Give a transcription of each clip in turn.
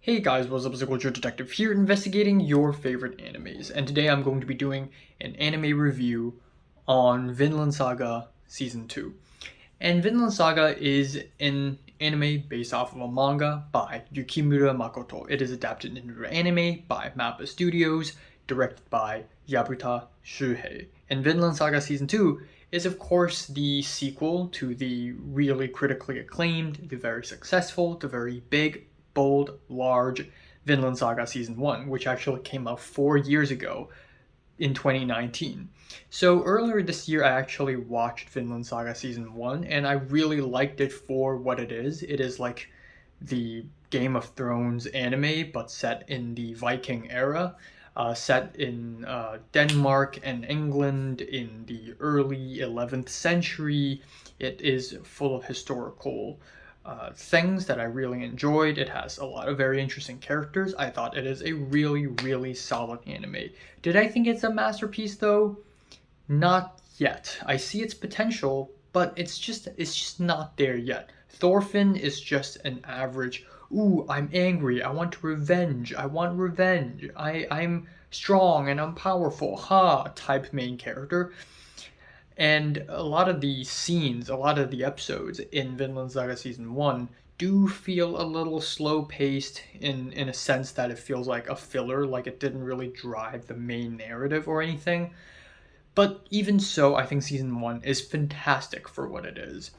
Hey guys, what's up? It's Culture Detective here, investigating your favorite animes, and today I'm going to be doing an anime review on Vinland Saga Season 2. And Vinland Saga is an anime based off of a manga by Yukimura Makoto. It is adapted into an anime by MAPPA Studios, directed by Yabuta Shuhei. And Vinland Saga Season 2 is of course the sequel to the really critically acclaimed, the very successful, the very big, bold, large Vinland Saga Season 1, which actually came out 4 years ago in 2019. So earlier this year, I actually watched Vinland Saga Season 1, and I really liked it for what it is. It is like the Game of Thrones anime, but set in the Viking era, set in Denmark and England in the early 11th century. It is full of historical things that I really enjoyed. It has a lot of very interesting characters. I thought it is a really, really solid anime. Did I think it's a masterpiece though? Not yet. I see its potential, but it's just not there yet. Thorfinn is just an average, ooh, I'm angry, I want revenge, I'm strong and I'm powerful, ha, type main character. And a lot of the scenes, a lot of the episodes in Vinland Saga Season 1 do feel a little slow paced in a sense that it feels like a filler, like it didn't really drive the main narrative or anything. But even so, I think Season 1 is fantastic for what it is.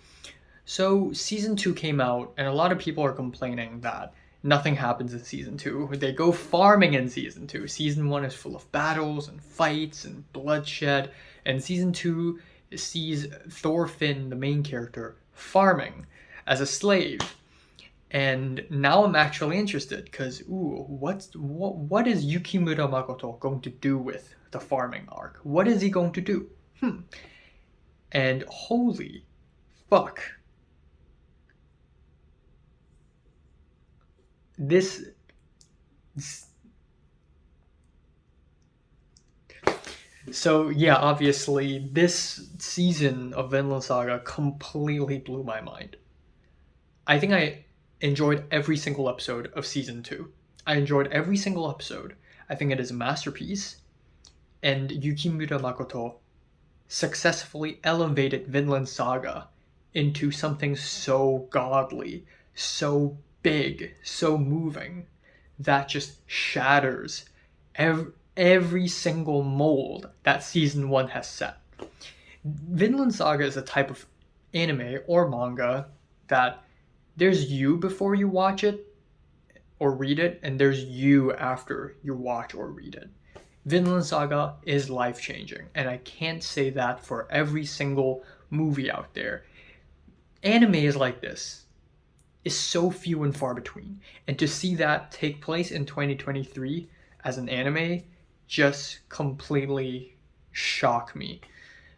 So Season 2 came out, and a lot of people are complaining that nothing happens in Season 2. They go farming in Season 2. Season 1 is full of battles and fights and bloodshed, and Season 2 sees Thorfinn, the main character, farming as a slave. And now I'm actually interested, because, ooh, what is Yukimura Makoto going to do with the farming arc? What is he going to do? And holy fuck. So yeah, obviously this season of Vinland Saga completely blew my mind. I think I enjoyed every single episode of Season 2. I enjoyed every single episode. I think it is a masterpiece. And Yukimura Makoto successfully elevated Vinland Saga into something so godly, so big, so moving, that just shatters every single mold that Season 1 has set. Vinland Saga is a type of anime or manga that there's you before you watch it or read it, and there's you after you watch or read it. Vinland Saga is life-changing, and I can't say that for every single movie out there. Anime is like this. Is so few and far between. And to see that take place in 2023 as an anime just completely shocked me.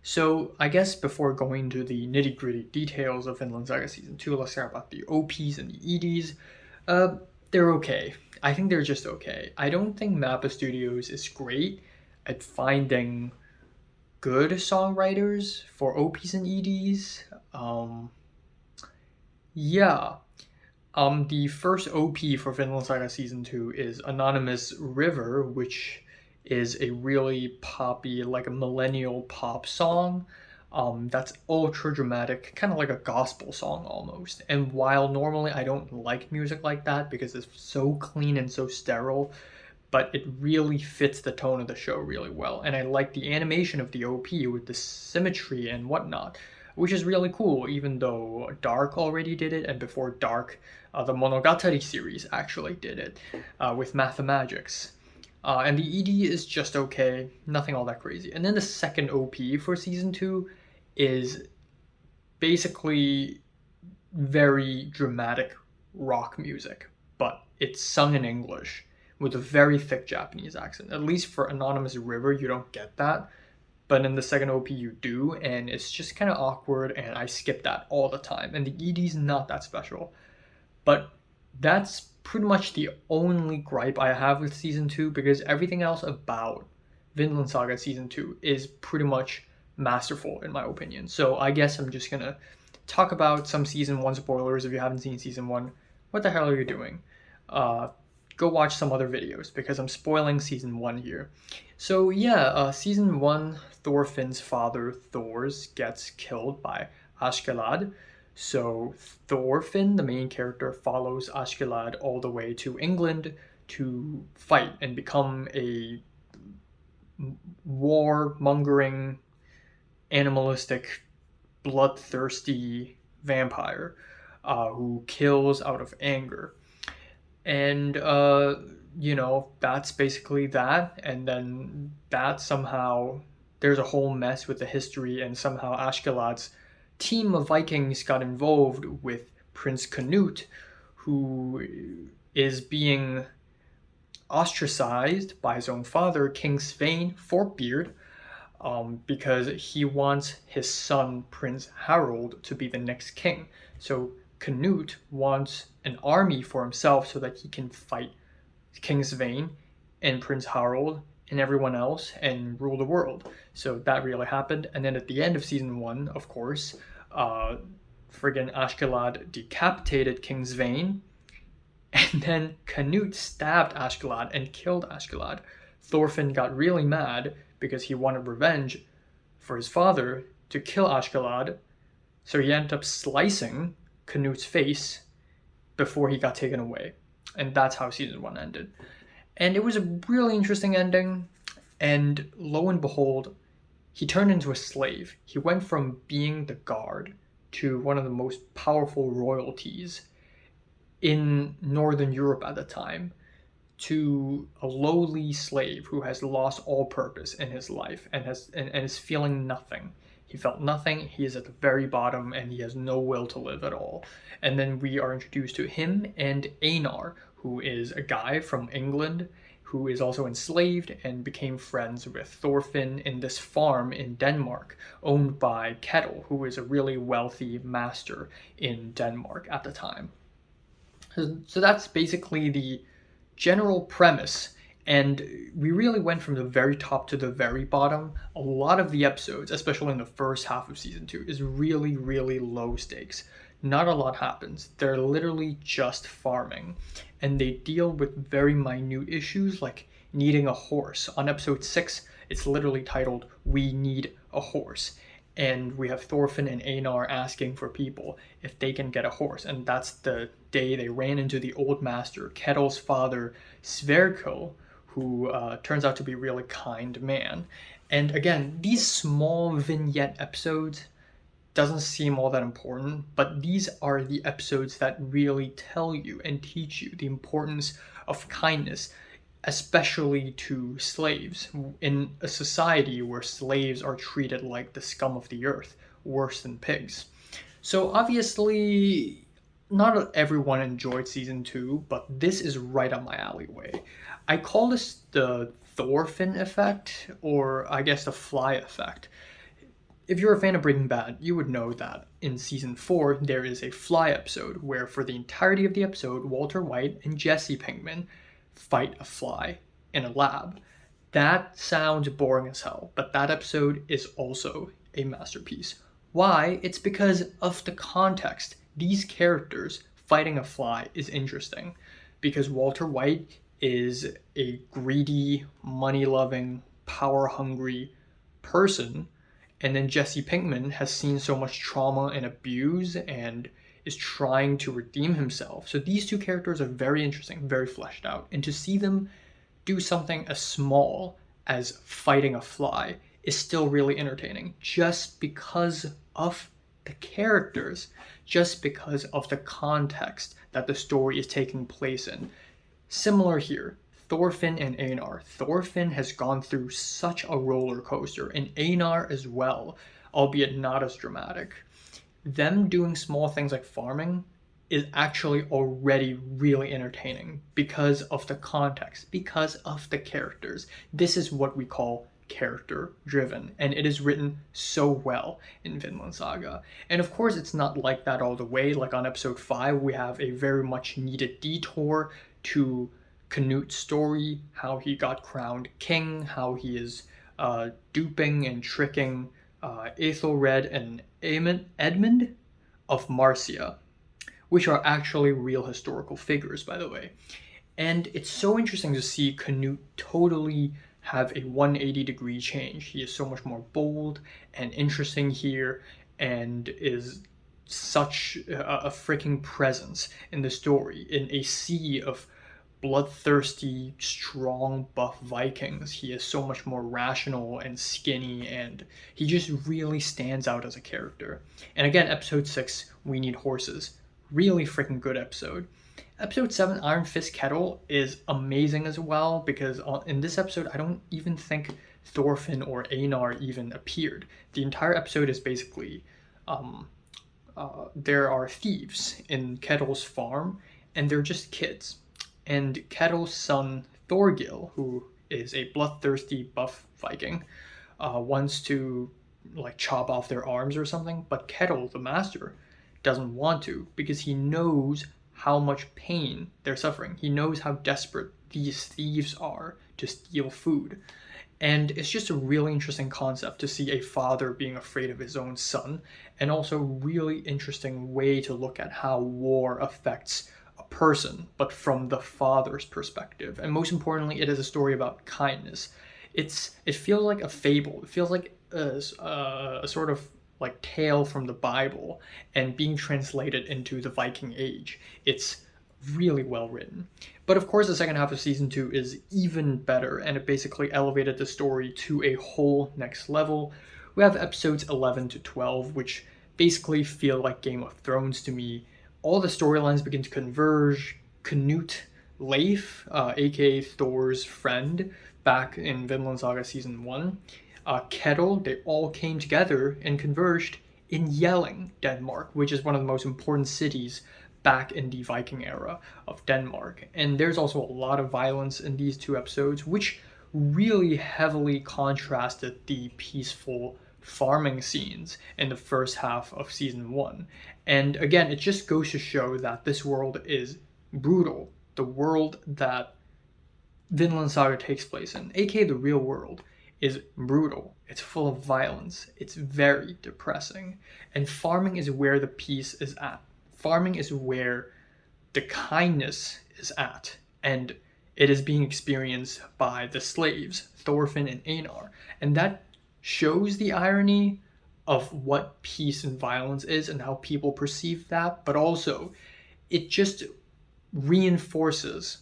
So I guess before going to the nitty-gritty details of Vinland Saga Season 2, let's talk about the OPs and the EDs. They're okay. I think they're just okay. I don't think MAPPA Studios is great at finding good songwriters for OPs and EDs. The first OP for Vinland Saga Season 2 is Anonymous River, which is a really poppy, like a millennial pop song. That's ultra dramatic, kind of like a gospel song almost. And while normally I don't like music like that because it's so clean and so sterile, but it really fits the tone of the show really well. And I like the animation of the OP with the symmetry and whatnot, which is really cool, even though Dark already did it, and before Dark, the Monogatari series actually did it with Mathemagics. And the ED is just okay, nothing all that crazy. And then the second OP for Season 2 is basically very dramatic rock music, but it's sung in English with a very thick Japanese accent. At least for Anonymous River, you don't get that. But in the second OP you do, and it's just kind of awkward, and I skip that all the time. And the ED's not that special. But that's pretty much the only gripe I have with Season 2, because everything else about Vinland Saga Season 2 is pretty much masterful in my opinion. So I guess I'm just gonna talk about some Season 1 spoilers. If you haven't seen Season 1, what the hell are you doing? go watch some other videos because I'm spoiling season 1 here. So yeah, season 1, Thorfinn's father, Thors, gets killed by Askeladd. So Thorfinn, the main character, follows Askeladd all the way to England to fight and become a war-mongering, animalistic, bloodthirsty vampire who kills out of anger. And, that's basically that. And then that somehow, there's a whole mess with the history, and somehow Askeladd's team of Vikings got involved with Prince Canute, who is being ostracized by his own father, King Svein Forkbeard, because he wants his son, Prince Harold, to be the next king. So Canute wants an army for himself so that he can fight King Svein and Prince Harold and everyone else and rule the world. So that really happened. And then at the end of season 1, of course, friggin' Askeladd decapitated King Svein, and then Canute stabbed Askeladd and killed Askeladd. Thorfinn got really mad because he wanted revenge for his father to kill Askeladd, so he ended up slicing Canute's face before he got taken away. And that's how season 1 ended. And it was a really interesting ending, and lo and behold, he turned into a slave. He went from being the guard to one of the most powerful royalties in Northern Europe at the time, to a lowly slave who has lost all purpose in his life and is feeling nothing. He felt nothing, he is at the very bottom, and he has no will to live at all. And then we are introduced to him and Einar, who is a guy from England who is also enslaved and became friends with Thorfinn in this farm in Denmark, owned by Kettle, who is a really wealthy master in Denmark at the time. So that's basically the general premise, and we really went from the very top to the very bottom. A lot of the episodes, especially in the first half of season 2, is really, really low stakes. Not a lot happens. They're literally just farming, and they deal with very minute issues like needing a horse. On episode 6, it's literally titled, "We Need a Horse." And we have Thorfinn and Einar asking for people if they can get a horse. And that's the day they ran into the old master, Kettle's father, Sverkel, who turns out to be a really kind man. And again, these small vignette episodes doesn't seem all that important, but these are the episodes that really tell you and teach you the importance of kindness, especially to slaves, in a society where slaves are treated like the scum of the earth, worse than pigs. So obviously, not everyone enjoyed season 2, but this is right up my alleyway. I call this the Thorphin Effect, or I guess the Fly Effect. If you're a fan of Breaking Bad, you would know that in season 4, there is a Fly episode where for the entirety of the episode, Walter White and Jesse Pinkman fight a fly in a lab. That sounds boring as hell, but that episode is also a masterpiece. Why? It's because of the context. These characters fighting a fly is interesting because Walter White is a greedy, money-loving, power-hungry person, and then Jesse Pinkman has seen so much trauma and abuse and is trying to redeem himself. So these two characters are very interesting, very fleshed out. And to see them do something as small as fighting a fly is still really entertaining, just because of the characters, just because of the context that the story is taking place in. Similar here, Thorfinn and Einar. Thorfinn has gone through such a roller coaster, and Einar as well, albeit not as dramatic. Them doing small things like farming is actually already really entertaining because of the context, because of the characters. This is what we call character driven, and it is written so well in Vinland Saga. And of course it's not like that all the way. Like on episode 5, we have a very much needed detour to Canute's story, how he got crowned king, how he is duping and tricking Ethelred and Edmund of Marcia, which are actually real historical figures, by the way. And it's so interesting to see Canute totally have a 180-degree change. He is so much more bold and interesting here, and is such a freaking presence in the story in a sea of bloodthirsty, strong, buff Vikings. He is so much more rational and skinny, and he just really stands out as a character. And again, episode 6, We Need Horses. Really freaking good episode. Episode 7, Iron Fist Kettle, is amazing as well, because in this episode, I don't even think Thorfinn or Einar even appeared. The entire episode is basically, there are thieves in Kettle's farm, and they're just kids. And Kettle's son, Thorgil, who is a bloodthirsty buff Viking, wants to like chop off their arms or something, but Kettle, the master, doesn't want to, because he knows how much pain they're suffering. He knows how desperate these thieves are to steal food. And it's just a really interesting concept to see a father being afraid of his own son, and also really interesting way to look at how war affects a person, but from the father's perspective. And most importantly, it is a story about kindness. It feels like a fable. It feels like a sort of like tale from the Bible and being translated into the Viking Age. It's really well written. But of course, the second half of season 2 is even better, and it basically elevated the story to a whole next level. We have episodes 11 to 12, which basically feel like Game of Thrones to me. All the storylines begin to converge. Canute, Leif, aka Thor's friend, back in Vinland Saga season 1, Kettle, they all came together and converged in Jelling, Denmark, which is one of the most important cities back in the Viking era of Denmark. And there's also a lot of violence in these two episodes, which really heavily contrasted the peaceful farming scenes in the first half of season 1. And again, it just goes to show that this world is brutal. The world that Vinland Saga takes place in, aka the real world, is brutal. It's full of violence. It's very depressing. And farming is where the peace is at. Farming is where the kindness is at. And it is being experienced by the slaves, Thorfinn and Einar. And that shows the irony of what peace and violence is and how people perceive that. But also, it just reinforces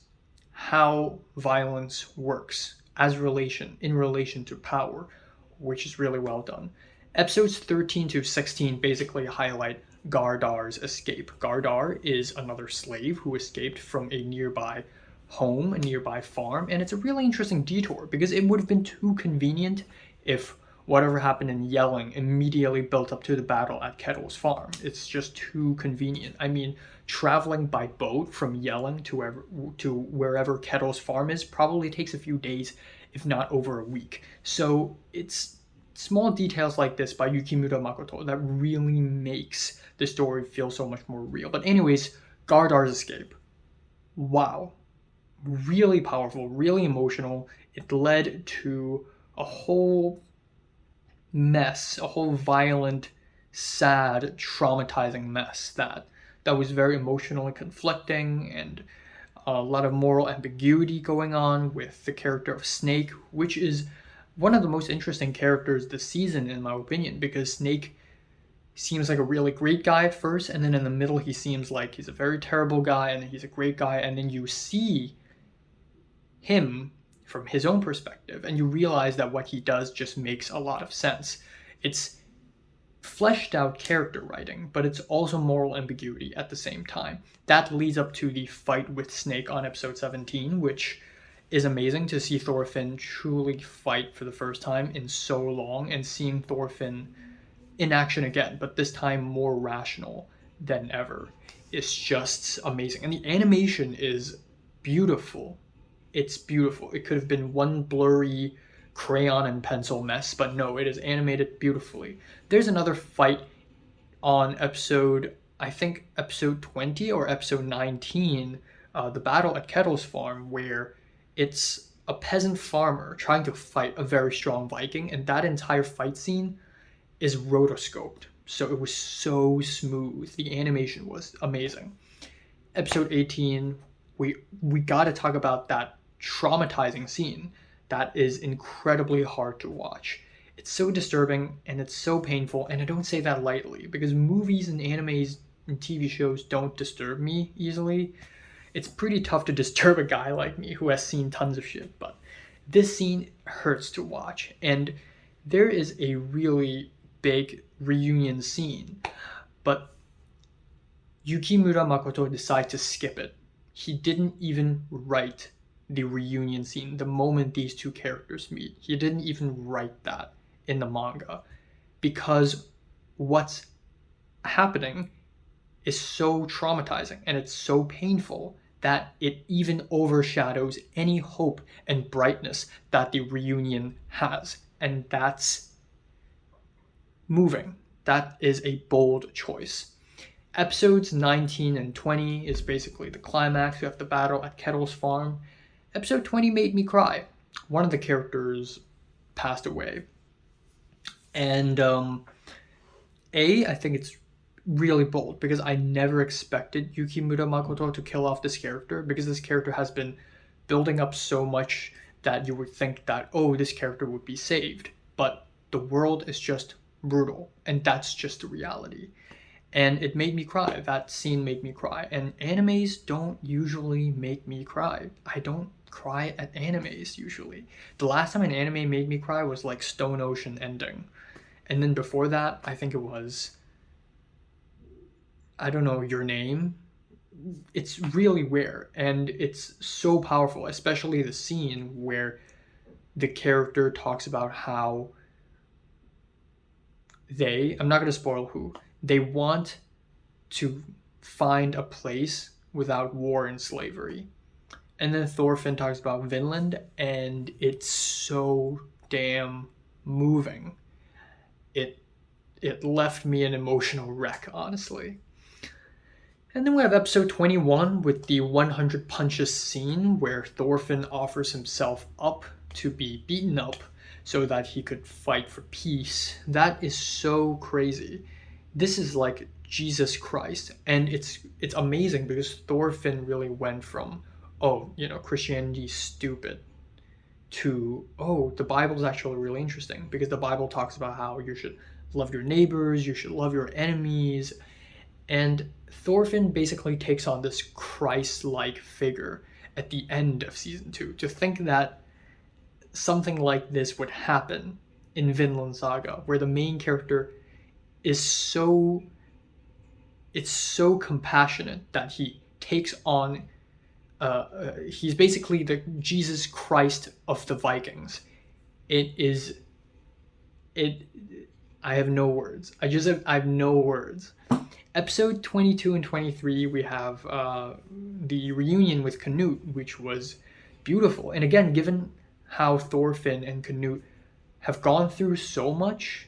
how violence works in relation to power, which is really well done. Episodes 13 to 16 basically highlight Gardar's escape. Gardar is another slave who escaped from a nearby home, a nearby farm, and it's a really interesting detour because it would have been too convenient if whatever happened in Jelling immediately built up to the battle at Kettle's farm. It's just too convenient. I mean, traveling by boat from Jelling to wherever Kettle's farm is probably takes a few days, if not over a week. So it's small details like this by Yukimura Makoto that really makes the story feel so much more real. But anyways, Gardar's escape. Wow. Really powerful, really emotional. It led to a whole mess, a whole violent, sad, traumatizing mess that was very emotionally conflicting, and a lot of moral ambiguity going on with the character of Snake, which is one of the most interesting characters this season in my opinion, because Snake seems like a really great guy at first, and then in the middle he seems like he's a very terrible guy, and then he's a great guy, and then you see him from his own perspective, and you realize that what he does just makes a lot of sense. It's fleshed out character writing, but it's also moral ambiguity at the same time. That leads up to the fight with Snake on episode 17, which is amazing to see Thorfinn truly fight for the first time in so long, and seeing Thorfinn in action again, but this time more rational than ever. It's just amazing. And the animation is beautiful. It's beautiful. It could have been one blurry crayon and pencil mess, but no, it is animated beautifully. There's another fight on episode 20 or episode 19, the battle at Kettle's farm, where it's a peasant farmer trying to fight a very strong Viking, and that entire fight scene is rotoscoped. So it was so smooth. The animation was amazing. Episode 18, we got to talk about that traumatizing scene that is incredibly hard to watch. It's so disturbing and it's so painful, and I don't say that lightly because movies and animes and TV shows don't disturb me easily. It's pretty tough to disturb a guy like me who has seen tons of shit, but this scene hurts to watch. And there is a really big reunion scene, but Yukimura Makoto decided to skip it. He didn't even write the reunion scene, the moment these two characters meet. He didn't even write that in the manga because what's happening is so traumatizing and it's so painful that it even overshadows any hope and brightness that the reunion has. And that's moving. That is a bold choice. Episodes 19 and 20 is basically the climax. We have the battle at Kettle's farm. Episode 20 made me cry. One of the characters passed away. And I think it's really bold because I never expected Yukimura Makoto to kill off this character, because this character has been building up so much that you would think that, oh, this character would be saved. But the world is just brutal, and that's just the reality. And it made me cry. That scene made me cry. And animes don't usually make me cry. I don't cry at animes usually. The last time an anime made me cry was like Stone Ocean ending. And then before that, I think it was, I don't know, Your Name. It's really rare, and it's so powerful, especially the scene where the character talks about how I'm not going to spoil who, they want to find a place without war and slavery. And then Thorfinn talks about Vinland, and it's so damn moving. It left me an emotional wreck, honestly. And then we have episode 21 with the 100 punches scene where Thorfinn offers himself up to be beaten up so that he could fight for peace. That is so crazy. This is like Jesus Christ, and it's amazing because Thorfinn really went from, oh, Christianity's stupid, to, oh, the Bible is actually really interesting, because the Bible talks about how you should love your neighbors, you should love your enemies. And Thorfinn basically takes on this Christ-like figure at the end of season 2. To think that something like this would happen in Vinland Saga, where the main character is so compassionate that he takes on, he's basically the Jesus Christ of the Vikings. I have no words. I have no words. Episode 22 and 23, we have the reunion with Canute, which was beautiful. And again, given how Thorfinn and Canute have gone through so much,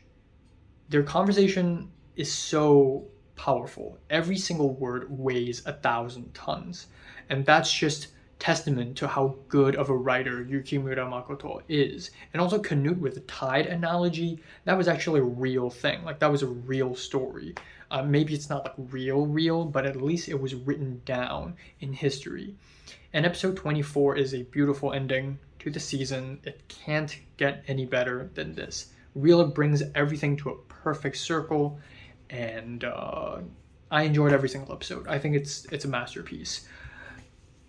their conversation is so powerful. Every single word weighs 1,000 tons. And that's just testament to how good of a writer Yukimura Makoto is. And also Canute with the tide analogy, that was actually a real thing. Like, that was a real story. Maybe it's not like real, but at least it was written down in history. And episode 24 is a beautiful ending to the season. It can't get any better than this. Really brings everything to a perfect circle, and I enjoyed every single episode. I think it's a masterpiece.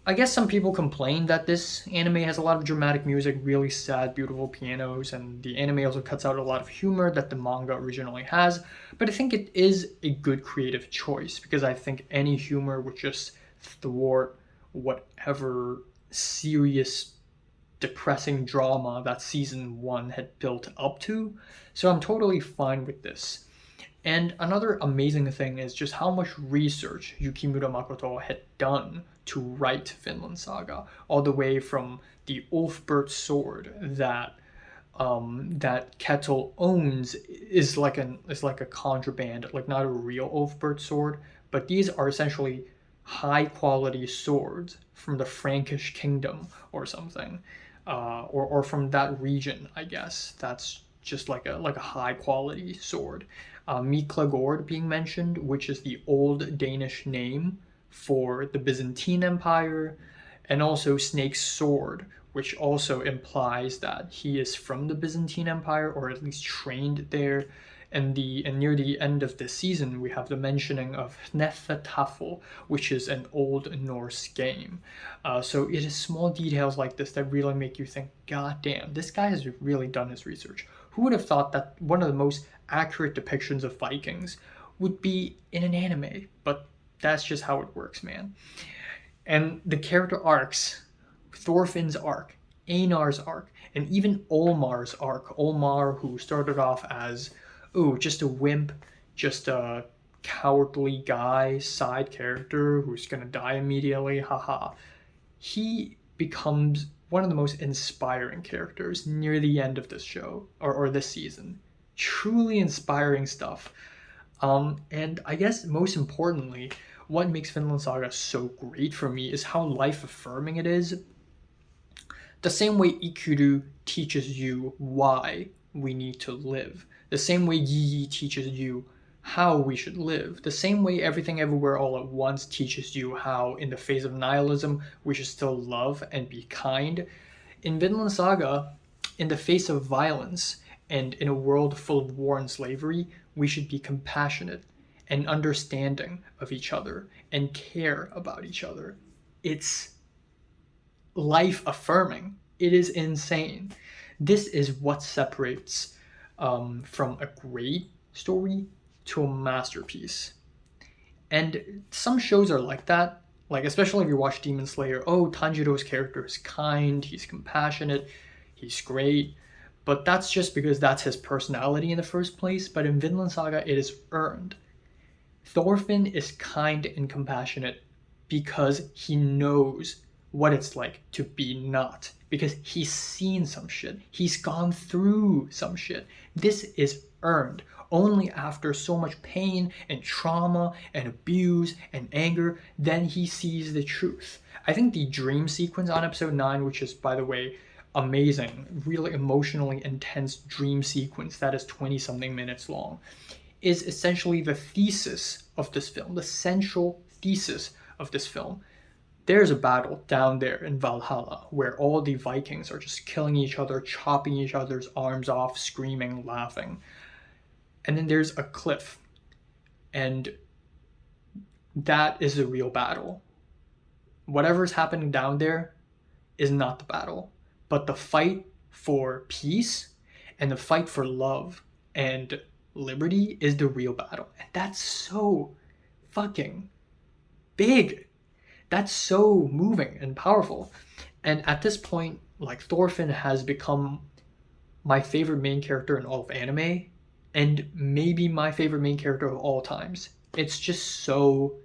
I guess some people complain that this anime has a lot of dramatic music, really sad, beautiful pianos, and the anime also cuts out a lot of humor that the manga originally has. But I think it is a good creative choice, because I think any humor would just thwart whatever serious, depressing drama that season 1 had built up to. So I'm totally fine with this. And another amazing thing is just how much research Yukimura Makoto had done to write Vinland Saga, all the way from the Ulfbert sword that Kettle owns is like a contraband, like not a real Ulfbert sword, but these are essentially high quality swords from the Frankish kingdom or something, or from that region, I guess. That's just like a high quality sword. Miklagord being mentioned, which is the old Danish name for the Byzantine Empire. and also Snake's sword, which also implies that he is from the Byzantine Empire, or at least trained there. And near the end of this season, we have the mentioning of Hnefatafl, which is an Old Norse game. So it is small details like this that really make you think, God damn, this guy has really done his research. Who would have thought that one of the most accurate depictions of Vikings would be in an anime? But that's just how it works, man. And the character arcs, Thorfinn's arc, Einar's arc, and even Olmar's arc. Olmar, who started off as, just a wimp, just a cowardly guy, side character who's gonna die immediately, haha. He becomes one of the most inspiring characters near the end of this show, or this season. Truly inspiring stuff. And I guess most importantly, what makes Vinland Saga so great for me is how life-affirming it is. The same way Ikuru teaches you why we need to live. The same way Yi teaches you how we should live. The same way Everything Everywhere All at Once teaches you how, in the face of nihilism, we should still love and be kind. In Vinland Saga, in the face of violence and in a world full of war and slavery, we should be compassionate and understanding of each other and care about each other. It's life affirming. It is insane. This is what separates from a great story to a masterpiece. And some shows are like that, like especially if you watch Demon Slayer. Tanjiro's character is kind, he's compassionate, he's great, but that's just because that's his personality in the first place. But in Vinland Saga, it is earned. Thorfinn is kind and compassionate because he knows what it's like to be not, because he's seen some shit, he's gone through some shit. This is earned only after so much pain and trauma and abuse and anger. Then he sees the truth. I think the dream sequence on episode 9, which is, by the way, amazing, really emotionally intense dream sequence that is 20 something minutes long, is essentially the thesis of this film, the central thesis of this film. There's a battle down there in Valhalla where all the Vikings are just killing each other, chopping each other's arms off, screaming, laughing. And then there's a cliff, and that is the real battle. Whatever's happening down there is not the battle, but the fight for peace and the fight for love and liberty is the real battle. And that's so fucking big. That's so moving and powerful. And at this point, like, Thorfinn has become my favorite main character in all of anime, and maybe my favorite main character of all times. It's just so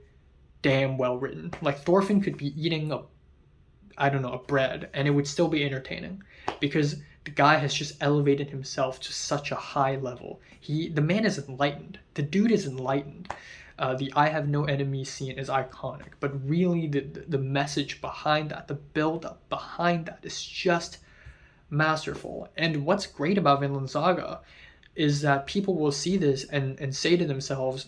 damn well written. Like, Thorfinn could be eating a bread, and it would still be entertaining, because the guy has just elevated himself to such a high level. The man is enlightened. The dude is enlightened. The I have no enemies scene is iconic, but really the message behind that, the build-up behind that is just masterful. And what's great about Vinland Saga is that people will see this and say to themselves,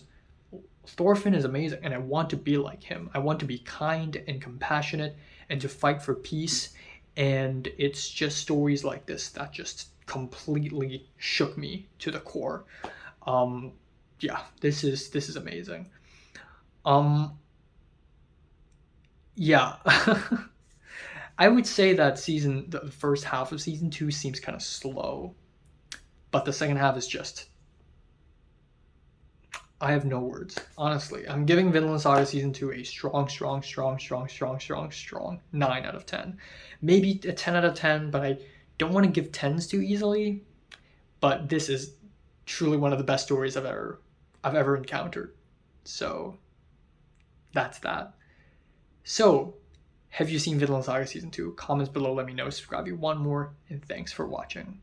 Thorfinn is amazing, and I want to be like him. I want to be kind and compassionate and to fight for peace. And it's just stories like this that just completely shook me to the core. Yeah, this is amazing. Yeah. I would say that the first half of season 2 seems kind of slow, but the second half is just, I have no words, honestly. I'm giving Vinland Saga season 2 a strong 9 out of 10. Maybe a 10 out of 10, but I don't want to give 10s too easily. But this is truly one of the best stories I've ever encountered. So that's that. So, have you seen Vinland Saga season 2? Comments below, let me know. Subscribe if you want more, and thanks for watching.